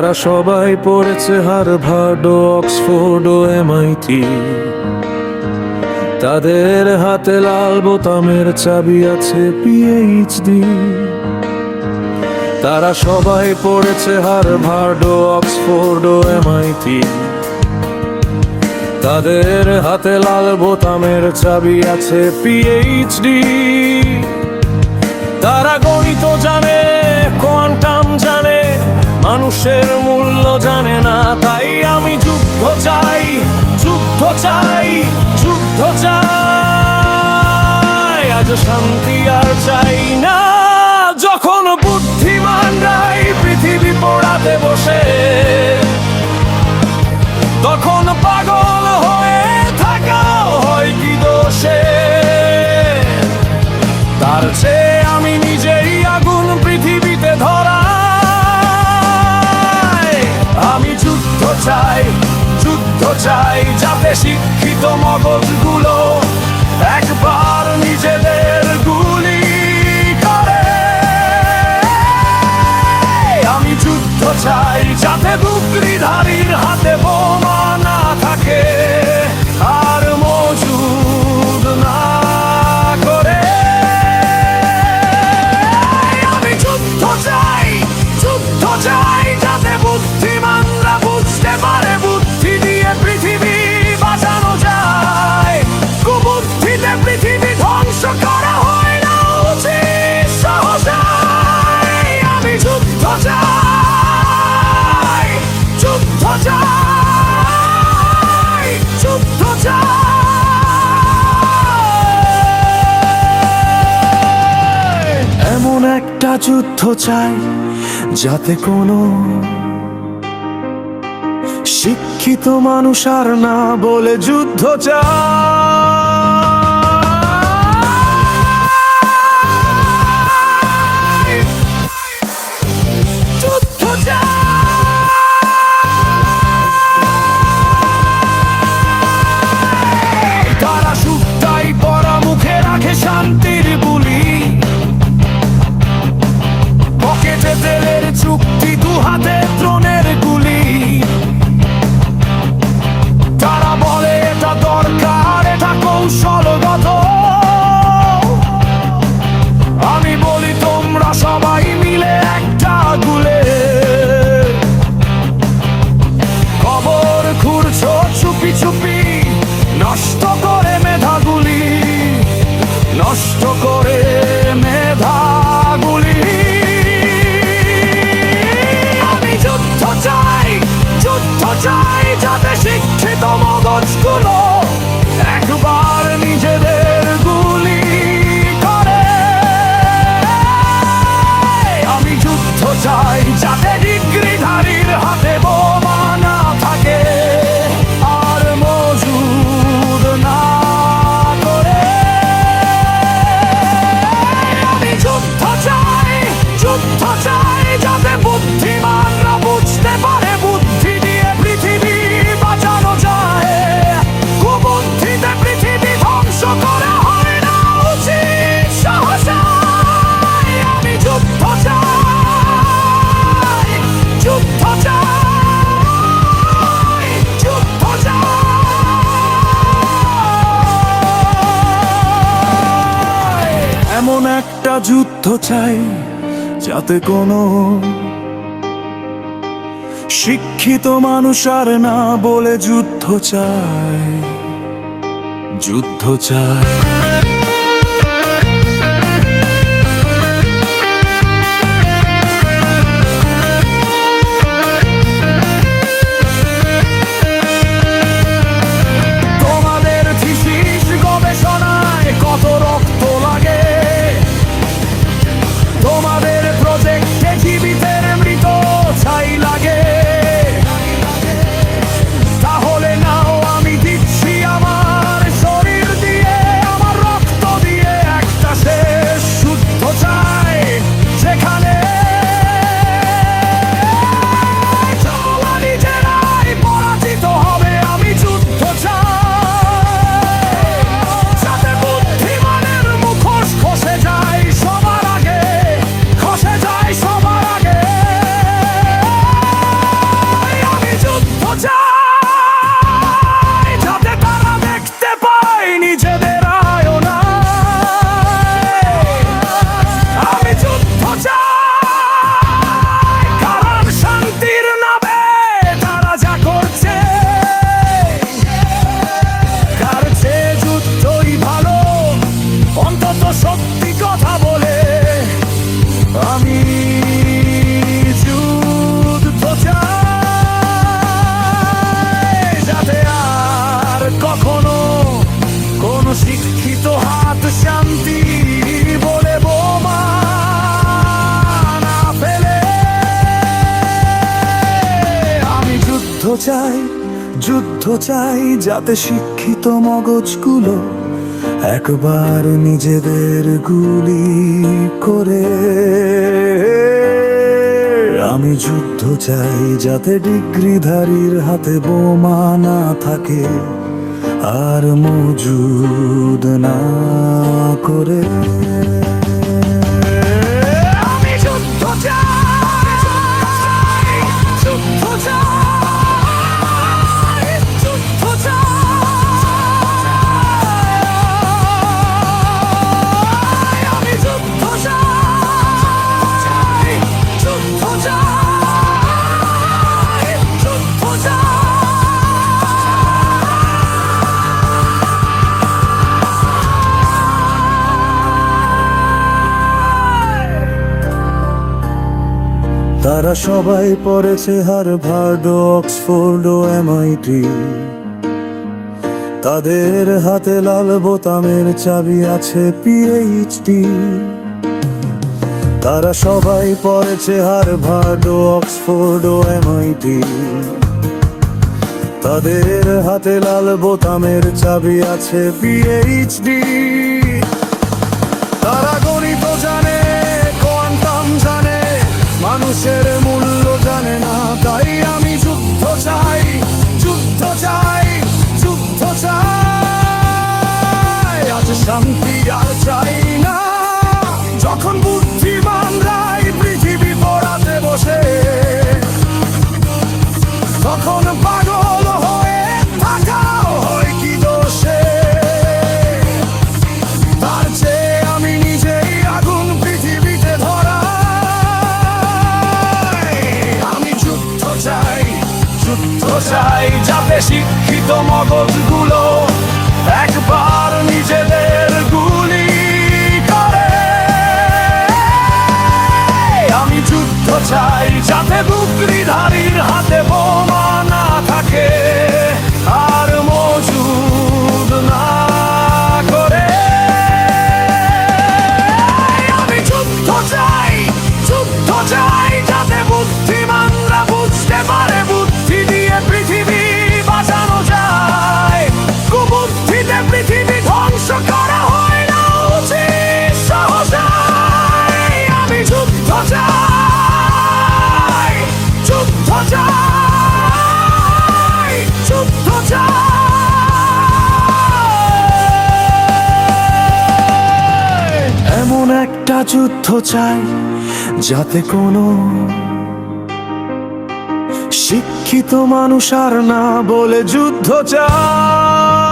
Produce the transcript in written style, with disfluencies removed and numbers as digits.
তারা সবাই পড়েছে হার্ভার্ড ও অক্সফোর্ড ও MIT। তাদের হাতে লাল বোতামের চাবি আছে PhD। তারা সবাই পড়েছে হার্ভার্ড ও অক্সফোর্ড ও MIT। তাদের হাতে লাল বোতামের চাবি আছে PhD। তারা গণিত জানে, কোয়ান্টাম জানে, মানুষের মূল্য জানে না। তাই আমি যুদ্ধ চাই, যুদ্ধ চাই, যুদ্ধ চাই। আজ শান্তি আর চাই না। যখন বুদ্ধিমানরাই পৃথিবী পোড়াতে বসে, তখন পাগল হয়ে থাকাও হয় কি দোষে? তার চেয়ে আমি নিজেই আগুন পৃথিবীতে ধরাই। আমি যুদ্ধ চাই, যুদ্ধ চাই, যাতে শিক্ষিত মগজগুলো একবার নিজেদের গুলি করে। আমি যুদ্ধ চাই, যাতে বুকরিধারীর হাতে বোমা না থাকে আর মজুদ না করে। আমি যুদ্ধ চাই, যুদ্ধ চাই, যাতে বুদ্ধিমানরা বুঝতে পারে বুদ্ধি দিয়ে পৃথিবী বাঁচানো যায়। কুবুদ্ধিতে পৃথিবী ধ্বংস করা হয় না উচিত সহজায়। আমি যুদ্ধ চাই, যুদ্ধ চাই, যুদ্ধ চাই। এমন একটা যুদ্ধ চাই যাতে কোনো শিক্ষিত মানুষ আর না বলে যুদ্ধ চাই, যুদ্ধ চাই। তারা সুখটাই পরা মুখে রাখে শান্তির বুলি, পকেটে তেলের চুক্তি, দু হাতে দ্রোণের গুলি। তারা বলে এটা দরকার, এটা কৌশলগত। আমি বলি তোমরা সবাই মিলে একটা গুলে খবর খুঁড়ছো চুপি চুপি, নষ্ট করে মেধাগুলি, নষ্ট করে মেধাগুলি। আমি যুদ্ধ চাই, যুদ্ধ চাই, যাতে শিক্ষিত মগজগুলো একবার নিজেদের গুলি করে। আমি যুদ্ধ চাই, যাতে ডিগ্রিধারীর হাতে বোমা না থাকে আর মজুদ না করে। আমি যুদ্ধ চাই, যুদ্ধ চাই, যাতে বুদ্ধিমানরা বুঝতে পারে বুদ্ধি দিয়ে পৃথিবী বাঁচানো যায়। কুবুদ্ধিতে পৃথিবী ধ্বংস করা হয় না উচিত সহজায়। আমি যুদ্ধ চাই, যুদ্ধ চাই, যুদ্ধ চাই। এমন একটা যুদ্ধ চাই যাতে কোনো শিক্ষিত মানুষ আর না বলে যুদ্ধ চাই, যুদ্ধ চাই। তোমাদের থিসিস গবেষণায় কত রক্ত লাগে, তোমাদের প্রজেক্টে জীবিতের মৃত ছাই লাগে। তাহলে নাও, আমি দিচ্ছি আমার শরীর দিয়ে, আমার চাই, যুদ্ধ চাই, যাতে শিক্ষিত মগজগুলো একবার নিজেদের গুলি করে। আমি যুদ্ধ চাই, যাতে ডিগ্রিধারীর হাতে বোমা না থাকে আর মজুদ না করে। আমি যুদ্ধ চাই, যুদ্ধ চাই, যুদ্ধ চাই, আমি যুদ্ধ চাই, যুদ্ধ চাই, যুদ্ধ চাই। তারা সবাই পড়েছে হার্ভার্ড, অক্সফোর্ড ও MIT। তাদের হাতে লাল বোতামের চাবি আছে PhD। তারা সবাই পড়েছে হার্ভার্ড, অক্সফোর্ড ও MIT। তাদের হাতে লাল বোতামের চাবি আছে PhD। তারা গণিত জানে, কোয়ান্টাম জানে, মানুষের মূল্য জানে না। তাই আমি যুদ্ধ চাই, যুদ্ধ চাই, যুদ্ধ চাই। আজ শান্তি আর চাই না, যখন বুদ্ধিমানরাই পৃথিবী পড়াতে বসে, তখন পাগল হয়ে থাকাও হয় কি দোষে। তার চেয়ে আমি নিজেই আগুন পৃথিবীতে ধরা। যুদ্ধ চাই, যাতে শিক্ষিত মগজগুলো একবার নিজেদের গুলি করে। আমি যুদ্ধ চাই, যাতে ডিগ্রিধারীর হাতে বোমা না থাকে আর মজুদ না করে। আমি যুদ্ধ চাই, যুদ্ধ চাই, যাতে বুদ্ধিমানরা বুঝতে পারে বুদ্ধি দিয়ে পৃথিবী বাঁচানো যায়। কুবুদ্ধিতে পৃথিবী ধ্বংস করা হয় না উচিত সহজায়। আমি যুদ্ধ চাই, যুদ্ধ চাই, যুদ্ধ চাই। এমন একটা যুদ্ধ চাই, যাতে কোনো শিক্ষিত মানুষ আর না বলে যুদ্ধ চাই।